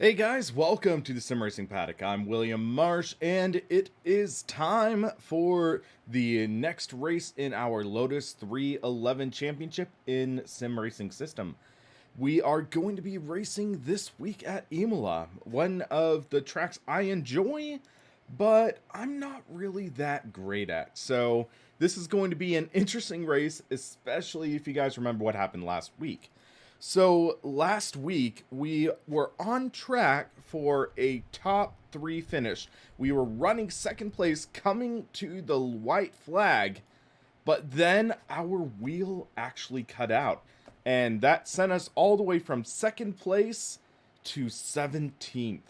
Hey guys, welcome to the SimRacingPaddock. I'm William Marsh, and it is time for the next race in our Lotus 311 Championship in Sim Racing System. We are going to be racing this week at Imola, one of the tracks I enjoy, but I'm not really that great at. So this is going to be an interesting race, especially if you guys remember what happened last week. So last week we were on track for a top 3 finish. We were running second place coming to the white flag, but then our wheel actually cut out. And that sent us all the way from second place to 17th.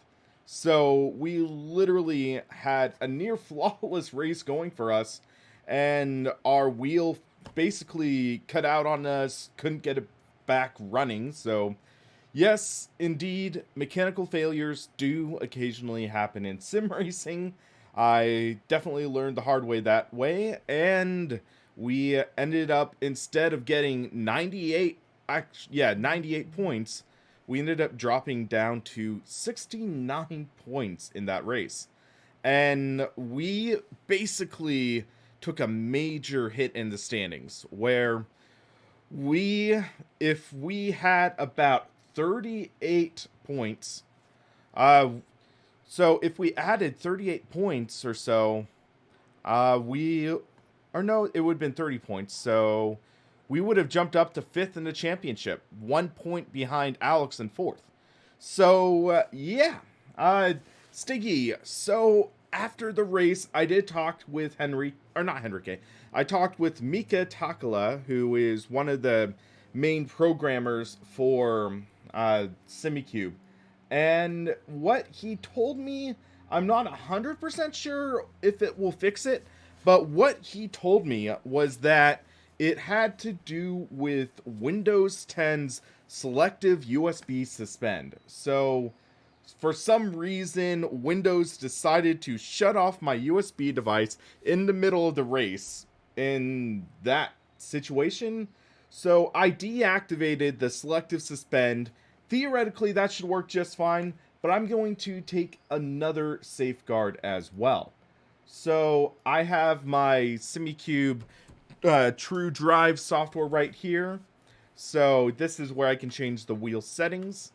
So we literally had a near flawless race going for us, and our wheel basically cut out on us, couldn't get it back running. So yes, indeed, mechanical failures do occasionally happen in sim racing. I definitely learned the hard way that way, and we ended up, instead of getting 98 points, we ended up dropping down to 69 points in that race. And we basically took a major hit in the standings, where if we had about 38 points, so if we added 38 points or so, it would have been 30 points, so we would have jumped up to 5th in the championship, 1 point behind Alex in 4th. So, Stiggy, so after the race, I did talk with I talked with Mika Takala, who is one of the main programmers for SimiCube. And what he told me, I'm not 100% sure if it will fix it, but what he told me was that it had to do with Windows 10's selective USB suspend. So for some reason, Windows decided to shut off my USB device in the middle of the race in that situation. So I deactivated the selective suspend. Theoretically, that should work just fine, but I'm going to take another safeguard as well. So I have my SimiCube True Drive software right here. So this is where I can change the wheel settings.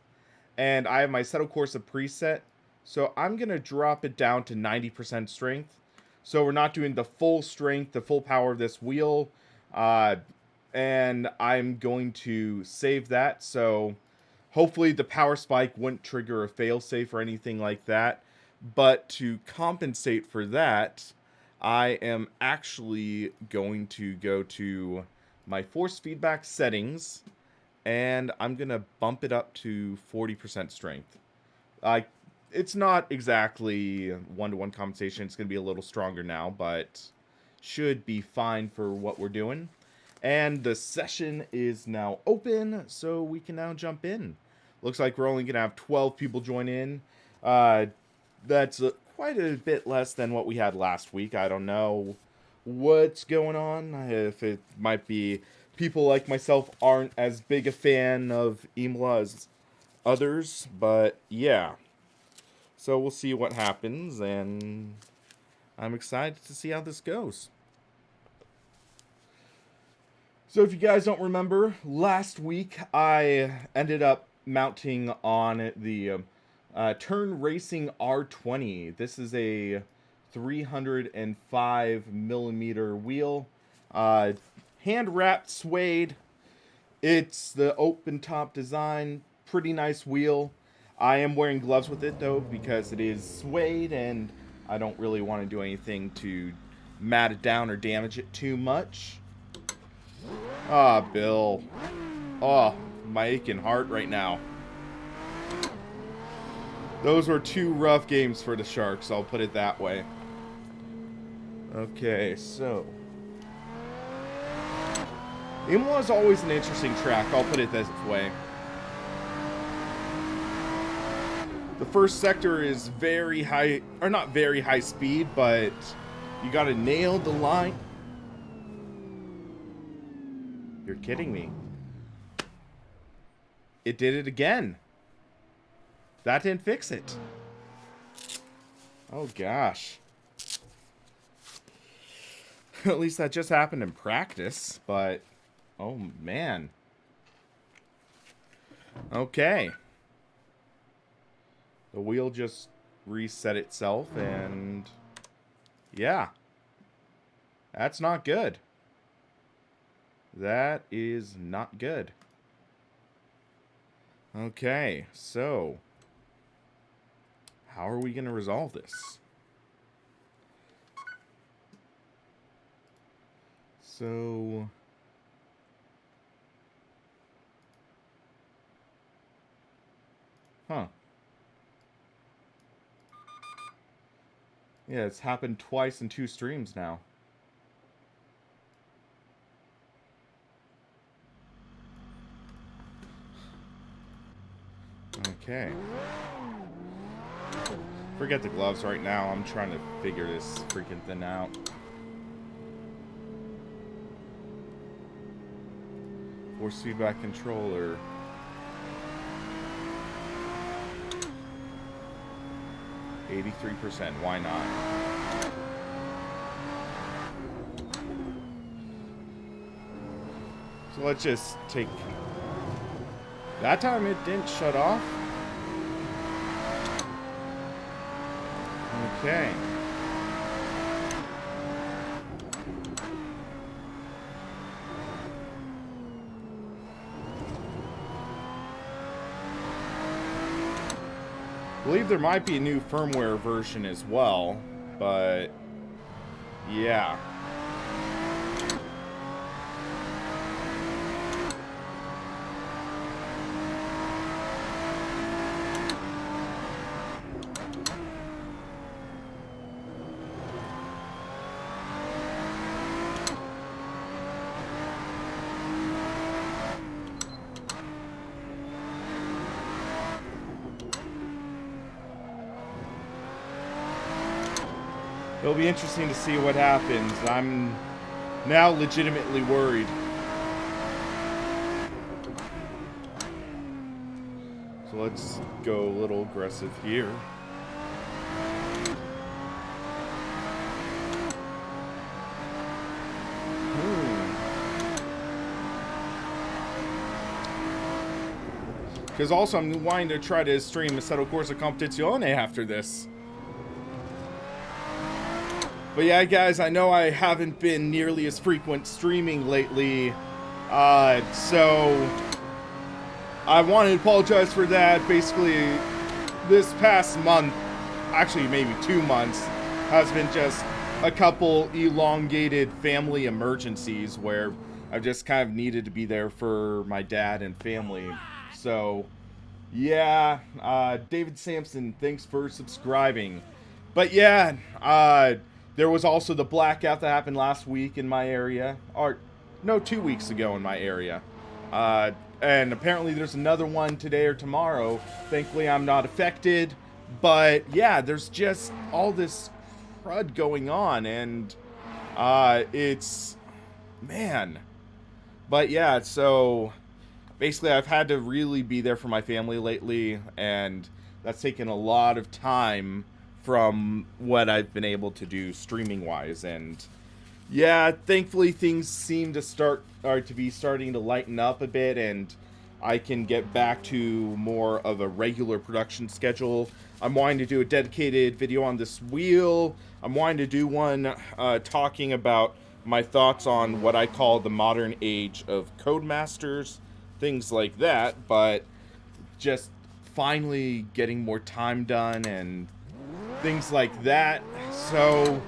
And I have my Assetto Corsa preset. So I'm going to drop it down to 90% strength. So we're not doing the full strength, the full power of this wheel. And I'm going to save that. So hopefully the power spike wouldn't trigger a failsafe or anything like that. But to compensate for that, I am actually going to go to my force feedback settings, and I'm going to bump it up to 40% strength. It's not exactly one-to-one compensation. It's going to be a little stronger now, but should be fine for what we're doing. And the session is now open, so we can now jump in. Looks like we're only going to have 12 people join in. That's quite a bit less than what we had last week. I don't know what's going on. If it might be people like myself aren't as big a fan of Imola as others, but yeah. So we'll see what happens, and I'm excited to see how this goes. So if you guys don't remember, last week I ended up mounting on the Turn Racing R20. This is a 305 millimeter wheel, hand wrapped suede. It's the open top design, pretty nice wheel. I am wearing gloves with it though, because it is suede and I don't really want to do anything to mat it down or damage it too much. Ah, Bill. Oh, my aching heart right now. Those were 2 rough games for the Sharks, I'll put it that way. Okay, so Imola is always an interesting track, I'll put it this way. The first sector is very high, or not very high speed, but you gotta nail the line. You're kidding me. It did it again. that didn't fix it. Oh, gosh. At least that just happened in practice, but... Oh, man. Okay. The wheel just reset itself, and... Yeah. That's not good. That is not good. Okay, so... How are we going to resolve this? So... Huh. Yeah, it's happened twice in 2 streams now. Okay. Forget the gloves right now. I'm trying to figure this freaking thing out. Force feedback controller. %. Why not? So let's just take... That time it didn't shut off. Okay. I believe there might be a new firmware version as well, but yeah. It'll be interesting to see what happens. I'm now legitimately worried. So let's go a little aggressive here. Because also I'm wanting to try to stream Assetto Corsa Competizione after this. But yeah, guys, I know I haven't been nearly as frequent streaming lately, so I want to apologize for that. Basically, this past month, actually maybe 2 months, has been just a couple elongated family emergencies where I've just kind of needed to be there for my dad and family. So, yeah, David Sampson, thanks for subscribing. But yeah, there was also the blackout that happened last week in my area. Or, no, 2 weeks ago in my area. And apparently there's another one today or tomorrow. Thankfully, I'm not affected. But, yeah, there's just all this crud going on. And, it's... Man. But, yeah, so... Basically, I've had to really be there for my family lately. And that's taken a lot of time from what I've been able to do streaming wise. And yeah, thankfully things seem to be starting to lighten up a bit, and I can get back to more of a regular production schedule. I'm wanting to do a dedicated video on this wheel. I'm wanting to do one talking about my thoughts on what I call the modern age of Codemasters, things like that, but just finally getting more time done and things like that. So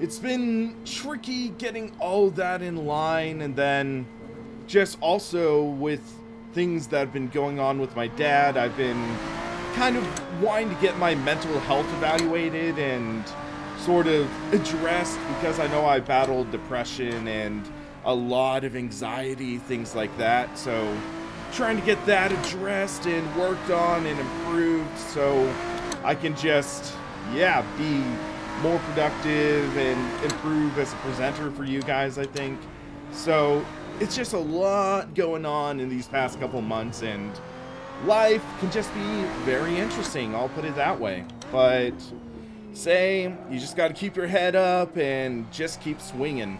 it's been tricky getting all that in line, and then just also with things that have been going on with my dad, I've been kind of wanting to get my mental health evaluated and sort of addressed, because I know I battled depression and a lot of anxiety, things like that. So trying to get that addressed and worked on and improved so I can just be more productive and improve as a presenter for you guys, I think. So it's just a lot going on in these past couple months, and life can just be very interesting, I'll put it that way. But say, you just got to keep your head up and just keep swinging.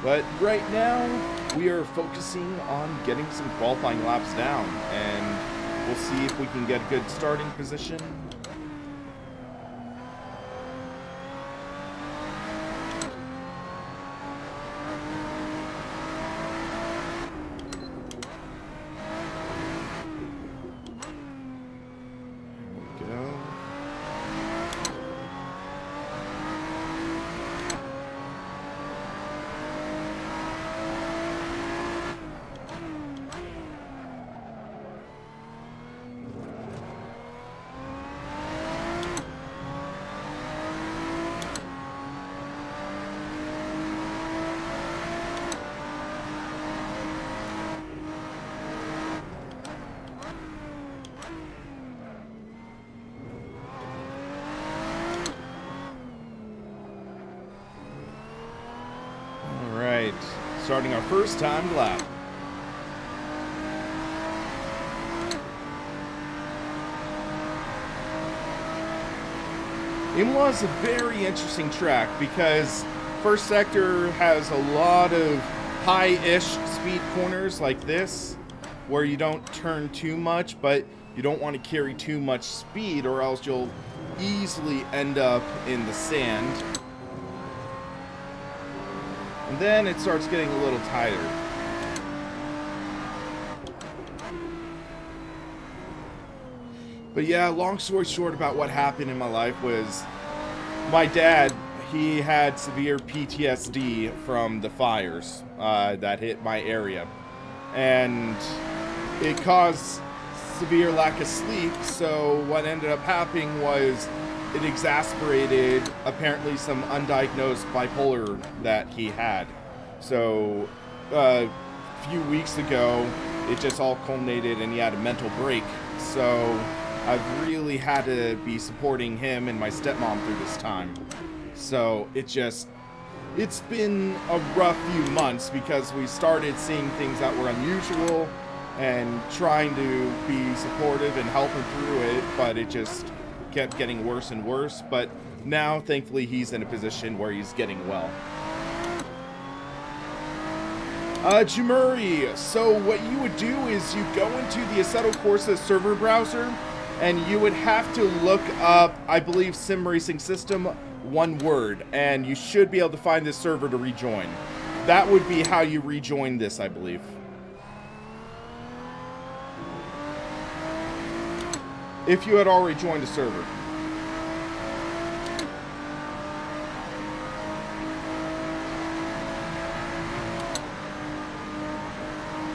But right now, we are focusing on getting some qualifying laps down, and we'll see if we can get a good starting position. Starting our first timed lap. Imola is a very interesting track because first sector has a lot of high-ish speed corners like this, where you don't turn too much, but you don't want to carry too much speed or else you'll easily end up in the sand. And then it starts getting a little tighter. But yeah, long story short about what happened in my life was my dad, he had severe PTSD from the fires that hit my area. And it caused severe lack of sleep, so what ended up happening was it exacerbated apparently some undiagnosed bipolar that he had. So a few weeks ago, it just all culminated and he had a mental break. So I've really had to be supporting him and my stepmom through this time. So it's been a rough few months because we started seeing things that were unusual and trying to be supportive and help him through it, but it just kept getting worse and worse. But now thankfully he's in a position where he's getting well. Jumuri, so what you would do is you go into the Assetto Corsa server browser and you would have to look up, I believe, Sim Racing System, one word, and you should be able to find this server to rejoin. That would be how you rejoin this, I believe. If you had already joined the server.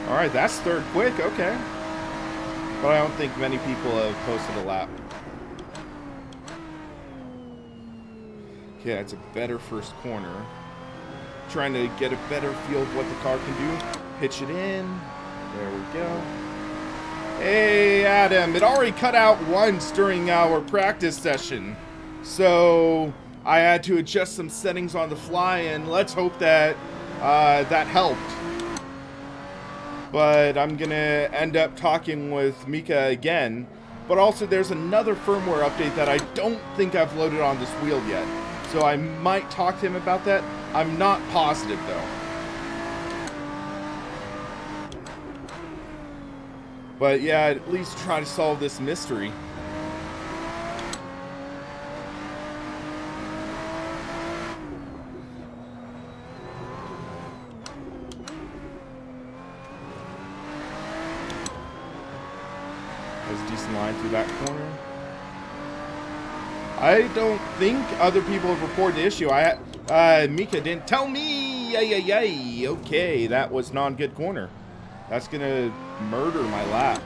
Alright, that's third quick, okay. But I don't think many people have posted a lap. Okay, it's a better first corner. Trying to get a better feel of what the car can do. Pitch it in. There we go. Hey, Adam, it already cut out once during our practice session. So I had to adjust some settings on the fly, and let's hope that that helped. But I'm going to end up talking with Mika again. But also there's another firmware update that I don't think I've loaded on this wheel yet. So I might talk to him about that. I'm not positive, though. But yeah, at least try to solve this mystery. There's a decent line through that corner. I don't think other people have reported the issue. Mika didn't tell me. Yay. Okay, that was not a good corner. That's gonna murder my lap.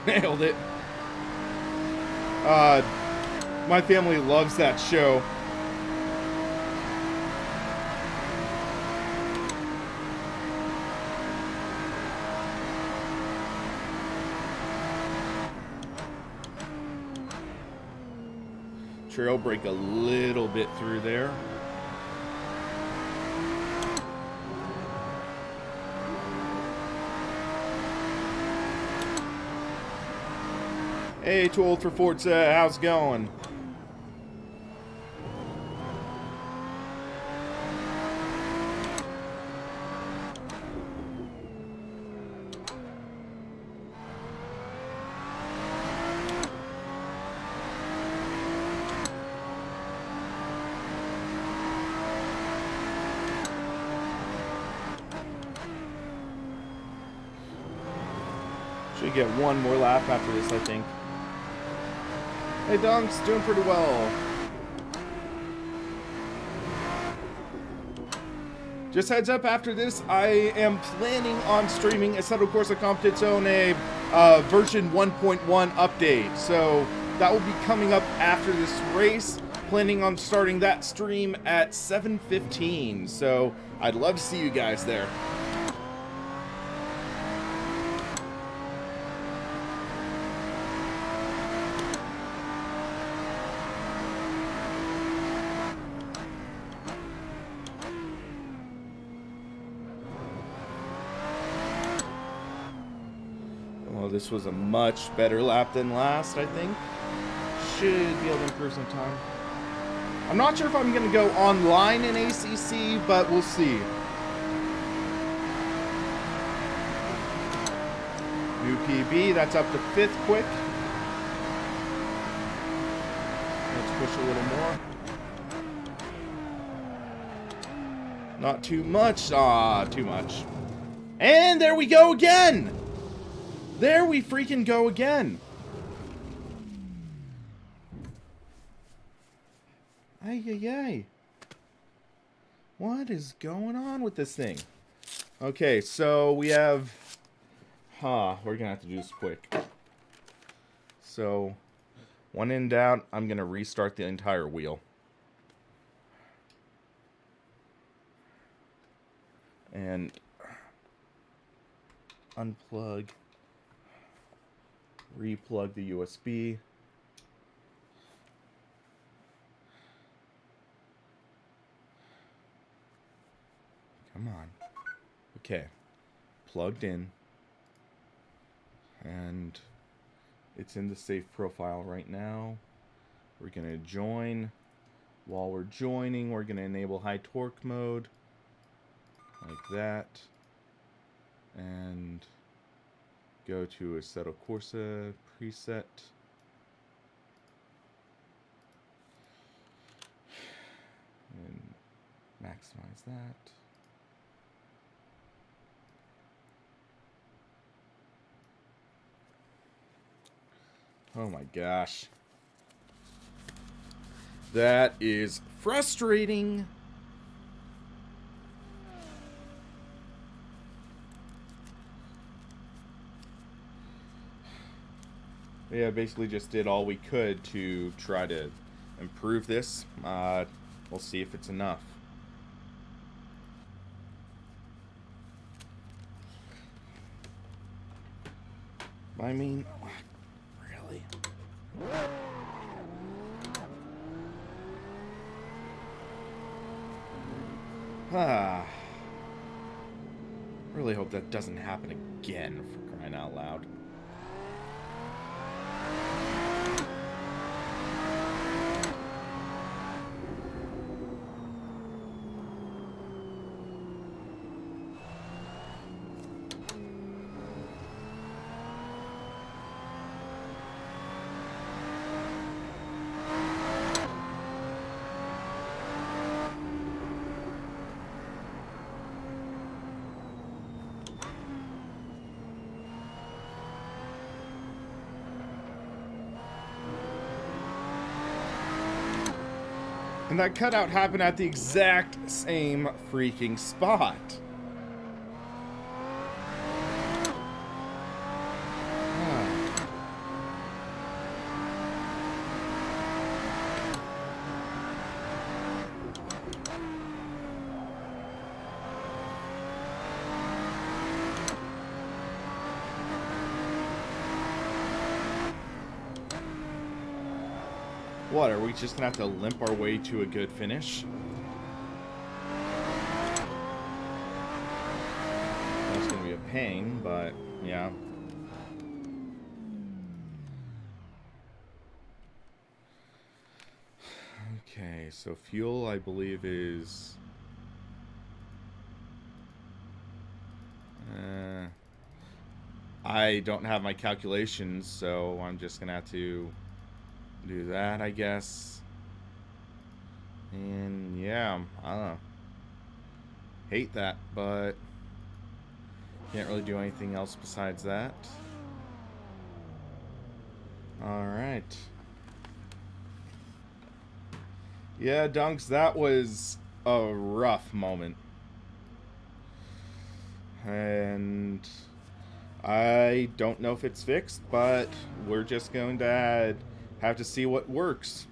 Nailed it. My family loves that show. Trail brake a little bit through there. Hey, Too Old for Forza, how's it going? Should get one more lap after this, I think. Hey, Dunk's doing pretty well. Just heads up, after this, I am planning on streaming Assetto Corsa Competizione version 1.1 update. So that will be coming up after this race. Planning on starting that stream at 7:15. So I'd love to see you guys there. This was a much better lap than last, I think. Should be able to improve some time. I'm not sure if I'm going to go online in ACC, but we'll see. New PB, that's up to 5th quick. Let's push a little more. Not too much. Ah, too much. And there we go again! There we freaking go again. Ay, ay, ay. What is going on with this thing? Okay, so we have... we're going to have to do this quick. So, one in down, I'm going to restart the entire wheel. And unplug. Replug the USB. Come on. Okay. Plugged in. And it's in the safe profile right now. We're going to join. While we're joining, we're going to enable high torque mode. Like that. And go to Assetto Corsa preset. And maximize that. Oh my gosh. That is frustrating. Yeah, basically just did all we could to try to improve this. We'll see if it's enough. I mean, really? Really hope that doesn't happen again, for crying out loud. And that cutout happened at the exact same freaking spot. What, are we just gonna have to limp our way to a good finish? That's gonna be a pain, but yeah. Okay, so fuel, I believe, is... I don't have my calculations, so I'm just gonna have to do that, I guess. And yeah, I don't know. Hate that, but can't really do anything else besides that. Alright. Yeah, Dunks, that was a rough moment. And I don't know if it's fixed, but we're just going to have to see what works.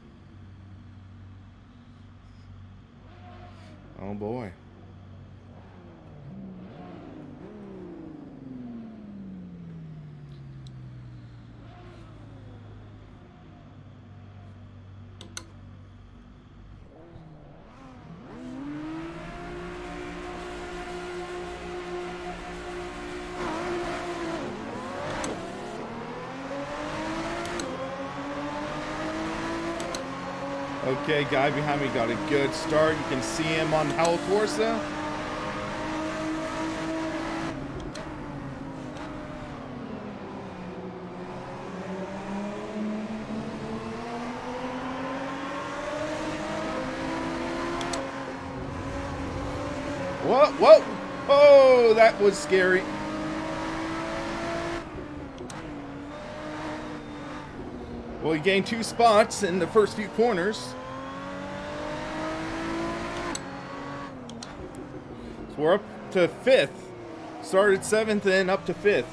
Oh boy. Okay, guy behind me got a good start. You can see him on Corsa. Whoa, whoa! Oh, that was scary. Well, he gained 2 spots in the first few corners. So we're up to 5th. Started 7th and up to 5th.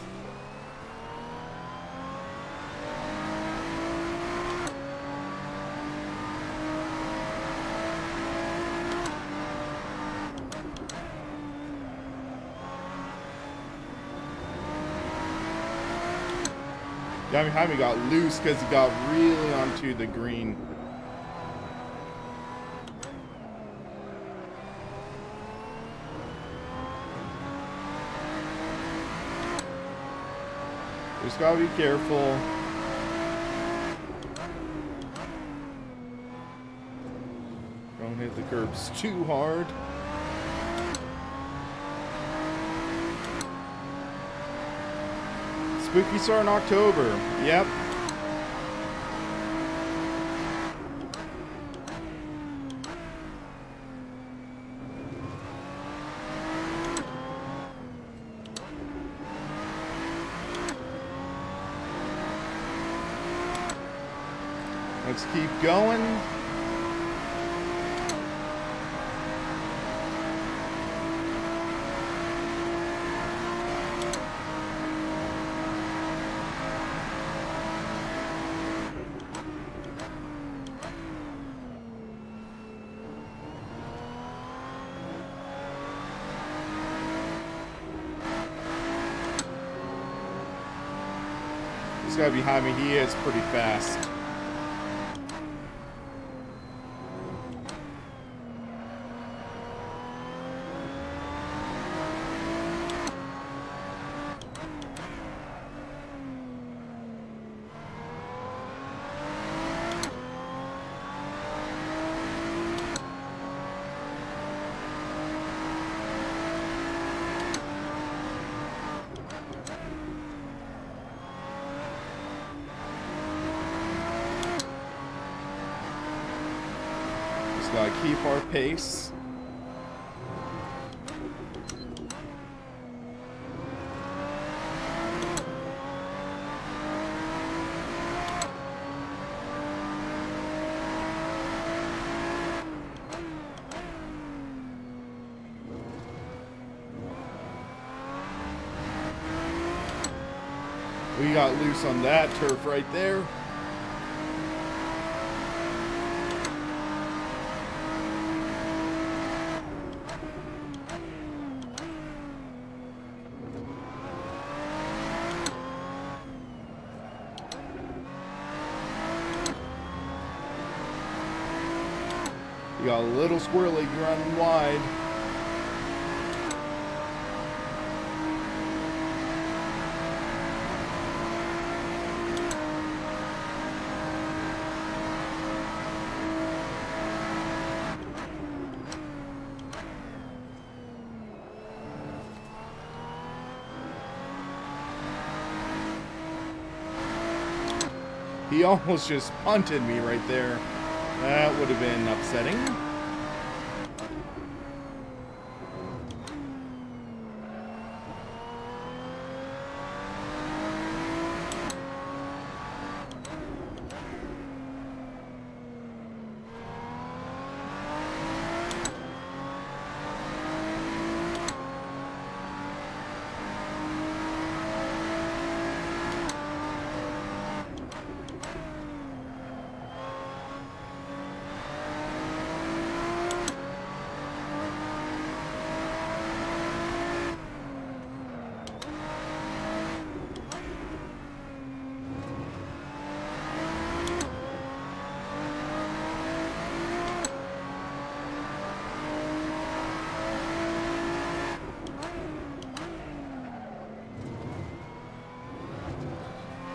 Guy behind me got loose because he got really onto the green. Just gotta be careful. Don't hit the curbs too hard. Spooky start in October. Yep. Let's keep going. This guy behind me, he is pretty fast. Gotta keep our pace. We got loose on that turf right there. got a little squirrely running wide. He almost just punted me right there. That would have been upsetting.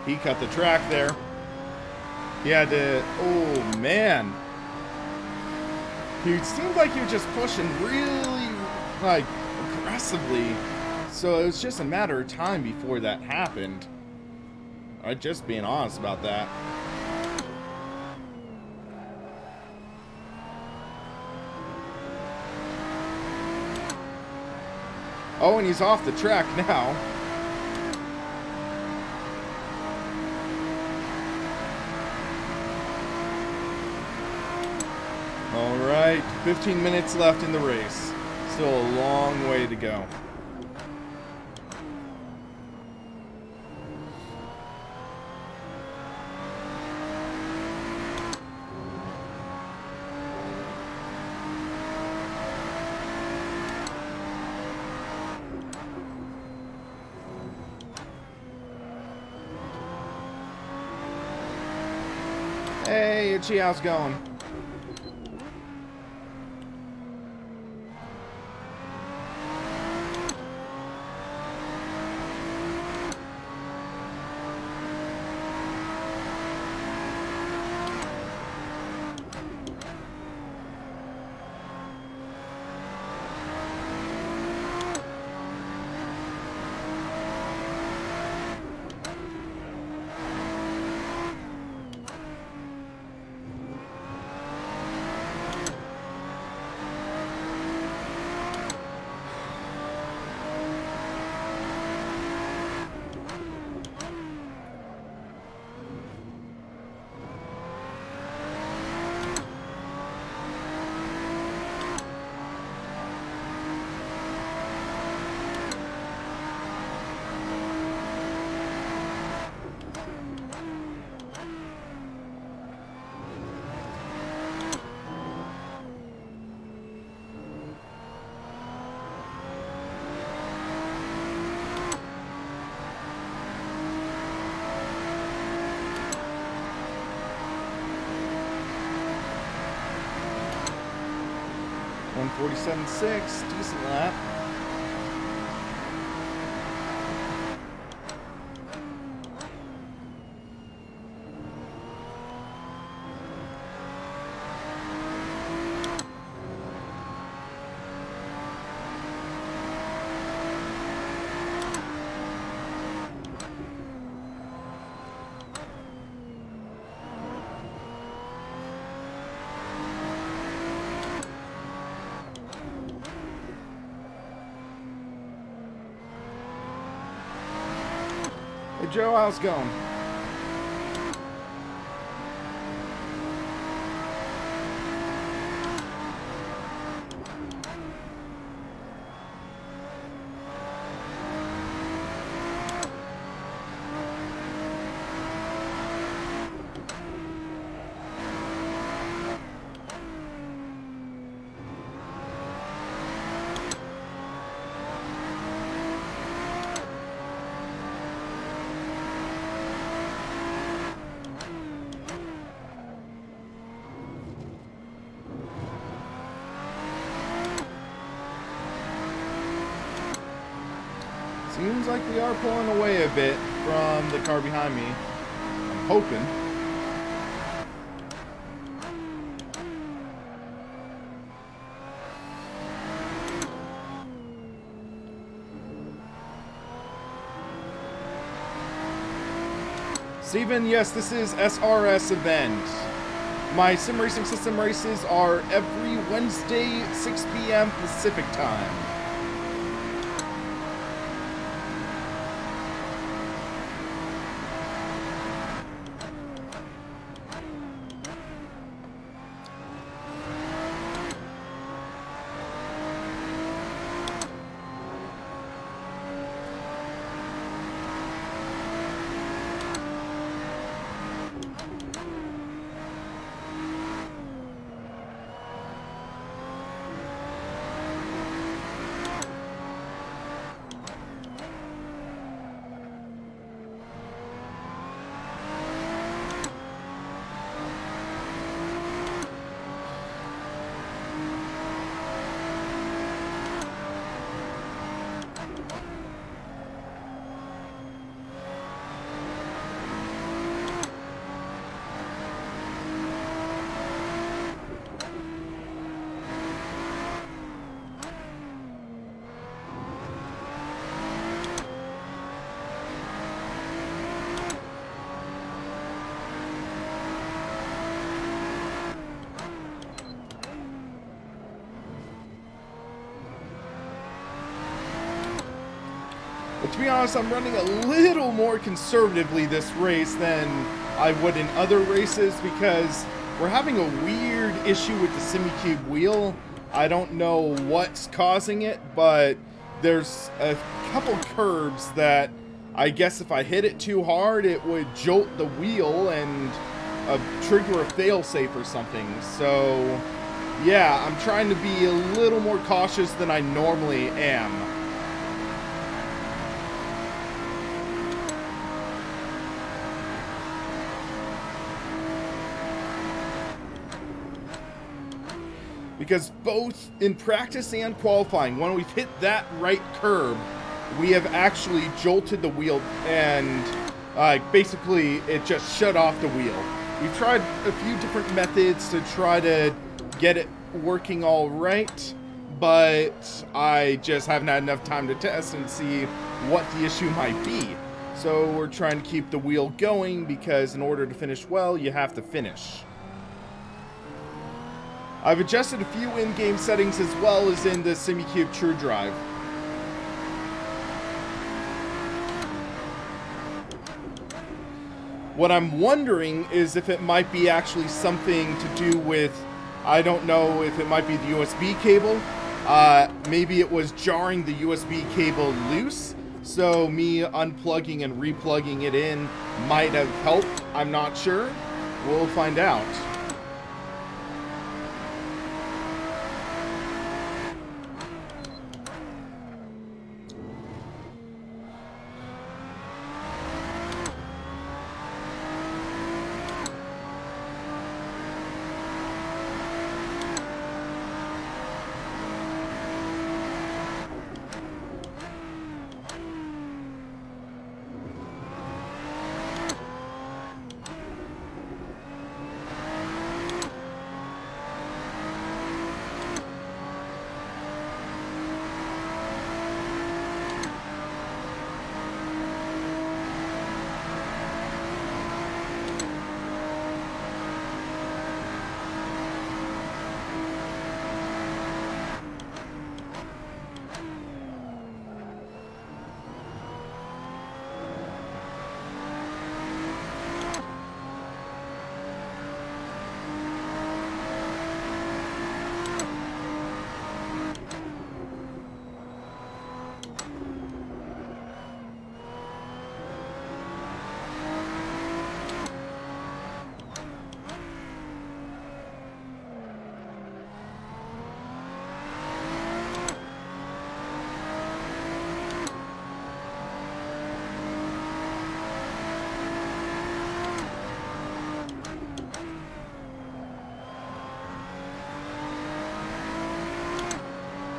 He cut the track there. He had to... Oh, man. He seemed like he was just pushing really, like, aggressively. So it was just a matter of time before that happened. I'm just being honest about that. Oh, and he's off the track now. Alright, 15 minutes left in the race. Still a long way to go. Hey, Itchy, how's it going? .147.6, decent lap. Hey Joe, how's it going? seems like we are pulling away a bit from the car behind me. I'm hoping. Steven, yes, this is SRS event. My sim racing system races are every Wednesday, 6 p.m. Pacific time. But to be honest, I'm running a little more conservatively this race than I would in other races because we're having a weird issue with the SimiCube wheel. I don't know what's causing it, but there's a couple curbs that I guess if I hit it too hard, it would jolt the wheel and trigger a failsafe or something. So, yeah, I'm trying to be a little more cautious than I normally am. Because both in practice and qualifying, when we've hit that right curb, we have actually jolted the wheel and basically it just shut off the wheel. We've tried a few different methods to try to get it working all right, but I just haven't had enough time to test and see what the issue might be. So we're trying to keep the wheel going because in order to finish well, you have to finish. I've adjusted a few in-game settings as well as in the SimiCube True Drive. What I'm wondering is if it might be actually something to do with, I don't know if it might be the USB cable. Maybe it was jarring the USB cable loose, so me unplugging and replugging it in might have helped. I'm not sure. We'll find out.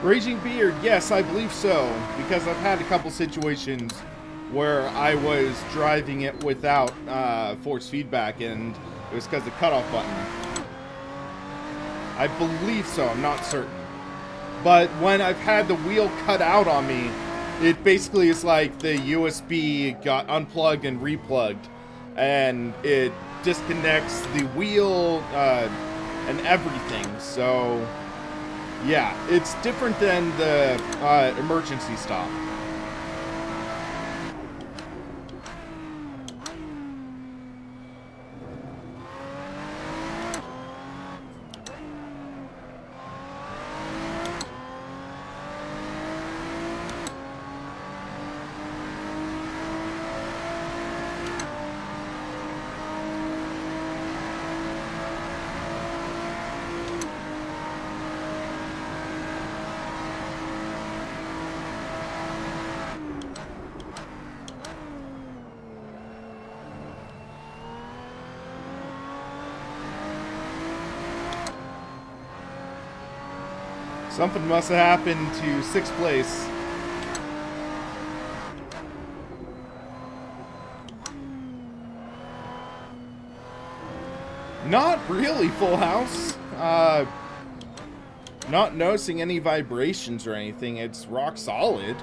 Raging Beard, yes, I believe so, because I've had a couple situations where I was driving it without force feedback, and it was because of the cutoff button. I believe so, I'm not certain. But when I've had the wheel cut out on me, it basically is like the USB got unplugged and replugged, and it disconnects the wheel and everything. So, yeah, it's different than the emergency stop. Something must have happened to 6th place. Not really, Full House. Not noticing any vibrations or anything. It's rock solid.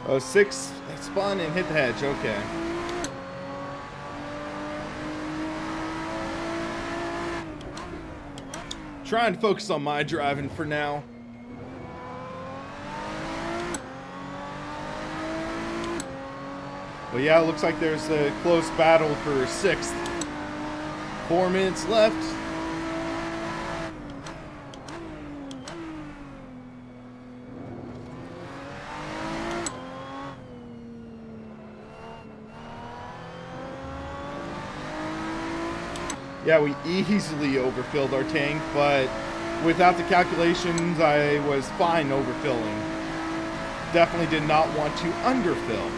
Oh, 6 spun and hit the hedge, okay. Trying to focus on my driving for now. But yeah, it looks like there's a close battle for 6th. 4 minutes left. Yeah, we easily overfilled our tank, but without the calculations, I was fine overfilling. Definitely did not want to underfill.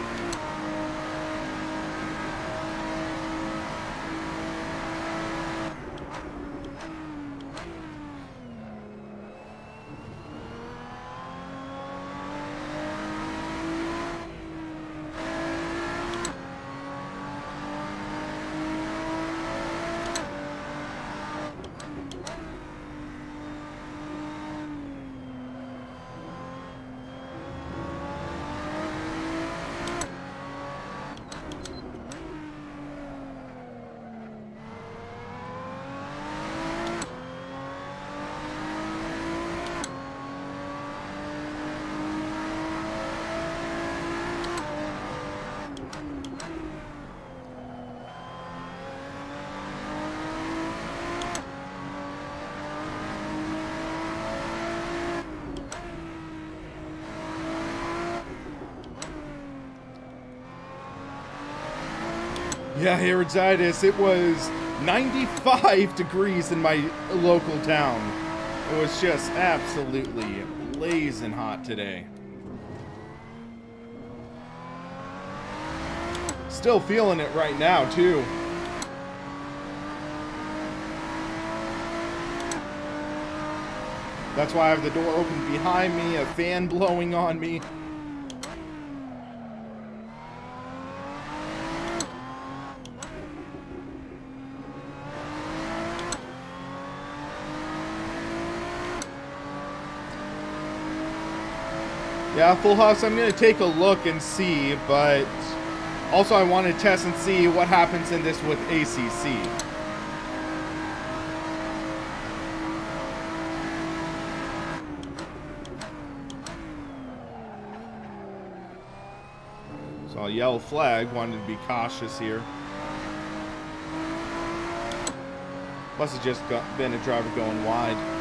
Yeah, Iriditis, it was 95 degrees in my local town. It was just absolutely blazing hot today. Still feeling it right now, too. That's why I have the door open behind me, a fan blowing on me. Yeah, Full House, I'm going to take a look and see, but also I want to test and see what happens in this with ACC. So a yellow flag, wanted to be cautious here. Must have just been a driver going wide.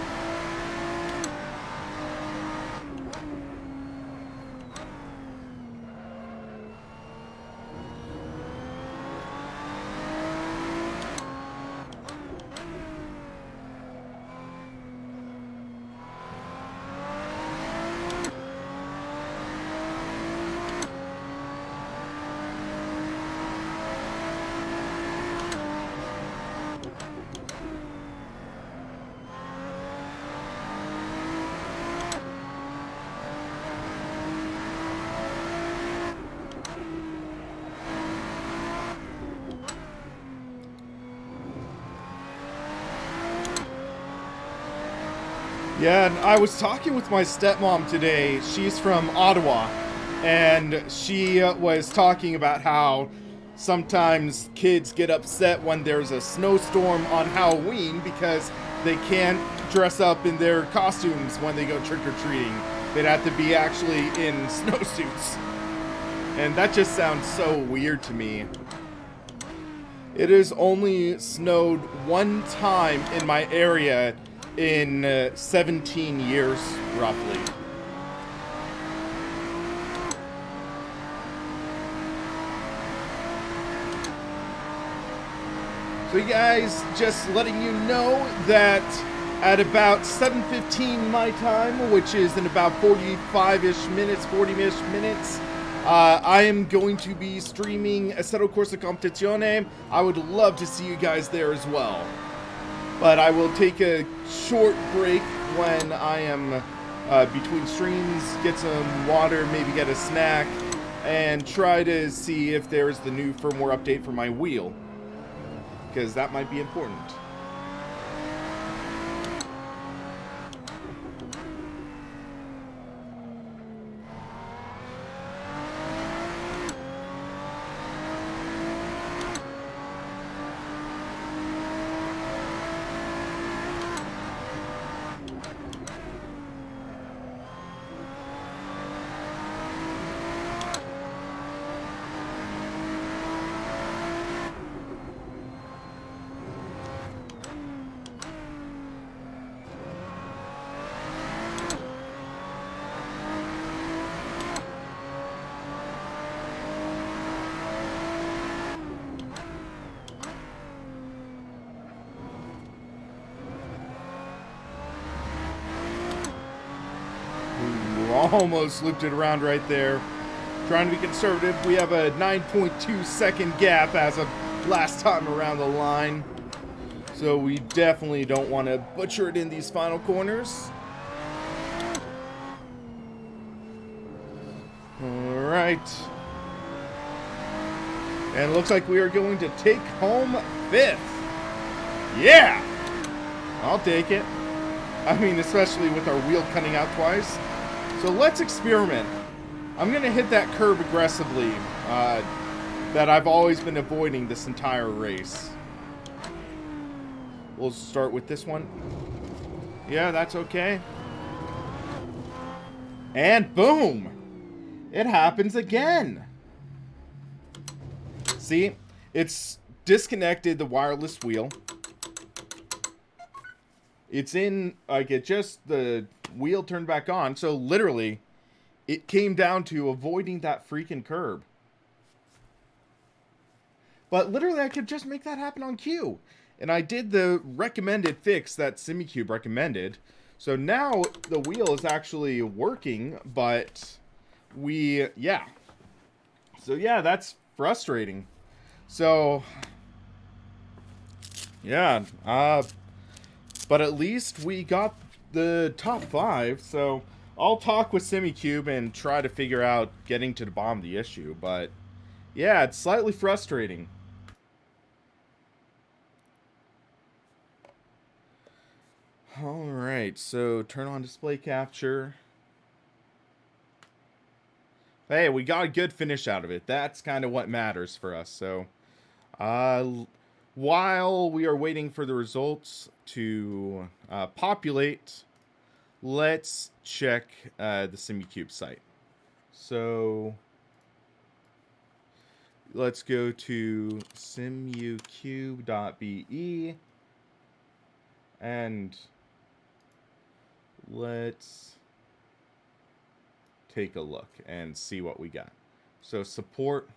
Yeah, and I was talking with my stepmom today. She's from Ottawa, and she was talking about how sometimes kids get upset when there's a snowstorm on Halloween because they can't dress up in their costumes when they go trick-or-treating. They'd have to be actually in snowsuits. And that just sounds so weird to me. It has only snowed one time in my area in 17 years, roughly. So you guys, just letting you know that at about 7:15 my time, which is in about 45-ish minutes, 40-ish minutes, I am going to be streaming Assetto Corsa Competizione. I would love to see you guys there as well. But I will take a short break when I am between streams, get some water, maybe get a snack, and try to see if there's the new firmware update for my wheel, because that might be important. Almost looped it around right there. Trying to be conservative. We have a 9.2 second gap as of last time around the line. So we definitely don't want to butcher it in these final corners. Alright. And it looks like we are going to take home 5th. Yeah! I'll take it. I mean, especially with our wheel cutting out twice. So let's experiment. I'm going to hit that curb aggressively that I've always been avoiding this entire race. We'll start with this one. Yeah, that's okay. And boom! It happens again. See? It's disconnected the wireless wheel. It's in, like, it just, the wheel turned back on. So literally, it came down to avoiding that freaking curb. But literally, I could just make that happen on cue. And I did the recommended fix that SimCube recommended. So now the wheel is actually working, but yeah. So yeah, that's frustrating. So, yeah, but at least we got the top 5, so I'll talk with SimCube and try to figure out getting to the bottom of the issue, but yeah, it's slightly frustrating. Alright, so turn on display capture. Hey, we got a good finish out of it. That's kind of what matters for us, so while we are waiting for the results to populate, let's check the SimCube site. So let's go to simucube.be and let's take a look and see what we got. So support.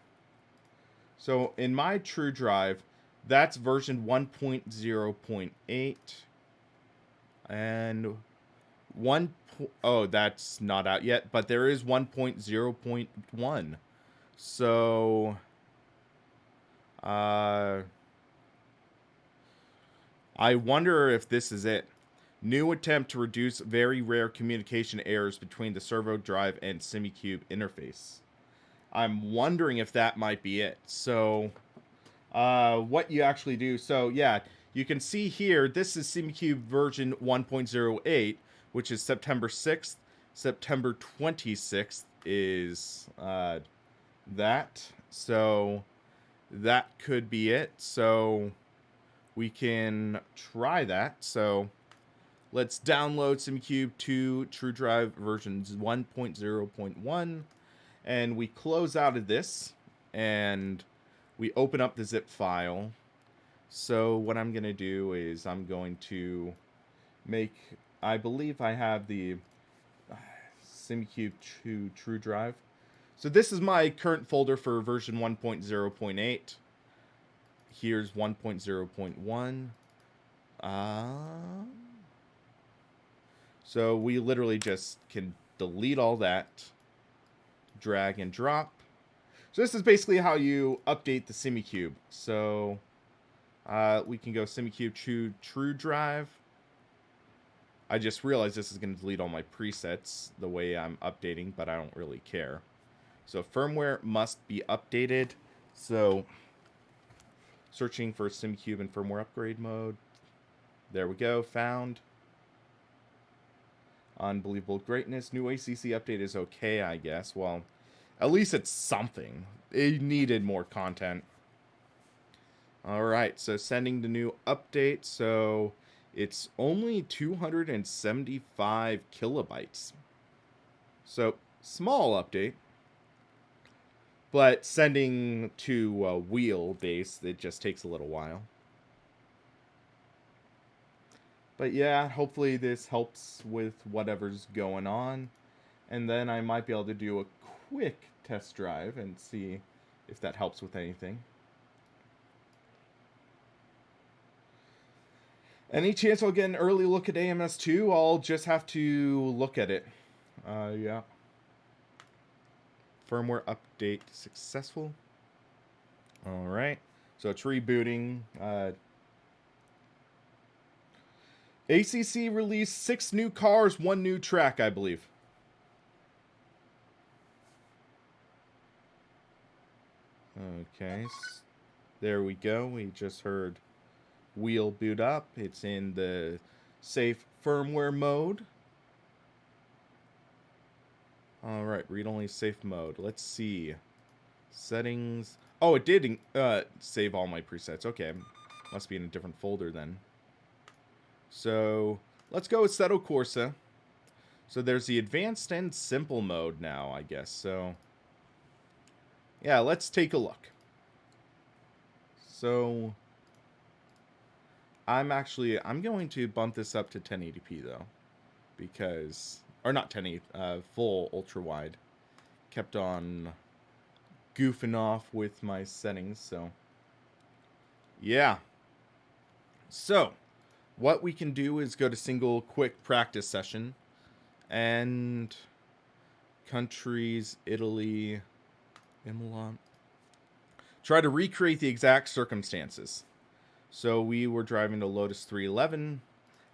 So in my True Drive, that's version 1.0.8 and oh, that's not out yet, but there is 1.0.1. So I wonder if this is it. New attempt to reduce very rare communication errors between the servo drive and SimCube interface. I'm wondering if that might be it. So what you actually do, so yeah, you can see here, this is SimCube version 1.08, which is September 6th. September 26th is that. So that could be it. So we can try that. So let's download SimCube 2 TrueDrive versions 1.0.1. And we close out of this. And we open up the zip file. So what I'm going to do is I'm going to make, I believe I have the SimCube 2 TrueDrive. So this is my current folder for version 1.0.8. Here's 1.0.1. So we literally just can delete all that, drag and drop. So this is basically how you update the SimCube. So we can go SimCube TrueDrive. I just realized this is going to delete all my presets the way I'm updating, but I don't really care. So firmware must be updated. So searching for SimCube in firmware upgrade mode. There we go, found. Unbelievable greatness. New ACC update is okay, I guess. Well, at least it's something. It needed more content. Alright, so sending the new update. So it's only 275 kilobytes. So small update. But sending to wheelbase, it just takes a little while. But yeah, hopefully this helps with whatever's going on. And then I might be able to do a quick test drive and see if that helps with anything. Any chance I'll get an early look at AMS2? I'll just have to look at it. Yeah. Firmware update successful. Alright. So it's rebooting. ACC released 6 new cars, 1 new track, I believe. Okay. There we go. We just heard wheel boot up. It's in the safe firmware mode. Alright, read-only safe mode. Let's see. Settings. Oh, it did save all my presets. Okay. Must be in a different folder then. So, let's go with Assetto Corsa. So there's the advanced and simple mode now, I guess. So, yeah, let's take a look. So, I'm going to bump this up to 1080p though. Because, or not 1080, full ultra wide. Kept on goofing off with my settings, so. Yeah. So, what we can do is go to single quick practice session. And countries, Italy, Imola. Try to recreate the exact circumstances. So we were driving to Lotus 311.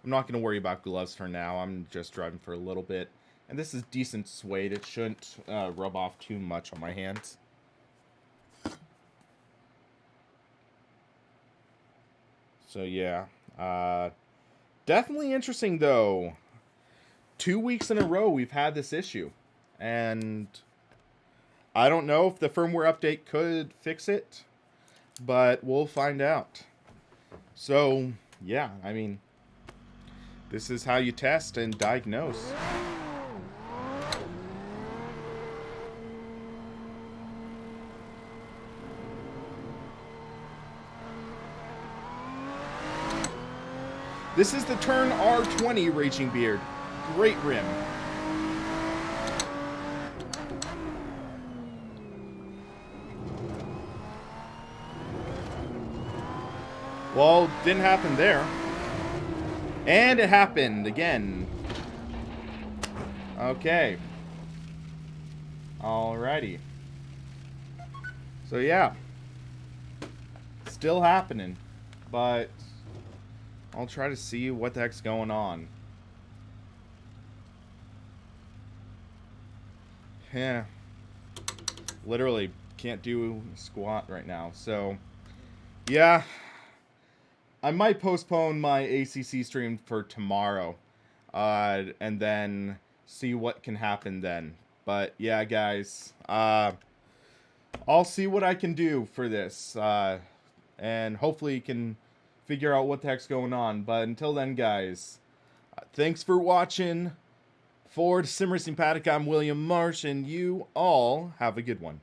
I'm not going to worry about gloves for now. I'm just driving for a little bit. And this is decent suede. It shouldn't rub off too much on my hands. So yeah. Definitely interesting though. 2 weeks in a row we've had this issue. And I don't know if the firmware update could fix it. But we'll find out. So, yeah, I mean, this is how you test and diagnose. This is the Turn R20 Raging Beard. Great rim. Well, didn't happen there. And it happened again. Okay. Alrighty. So yeah. Still happening. But I'll try to see what the heck's going on. Yeah. Literally can't do squat right now. So, yeah. I might postpone my ACC stream for tomorrow. and then see what can happen then. But yeah, guys, I'll see what I can do for this, and hopefully can figure out what the heck's going on. But until then, guys, thanks for watching. For SimRacingPaddock, I'm William Marsh, and you all have a good one.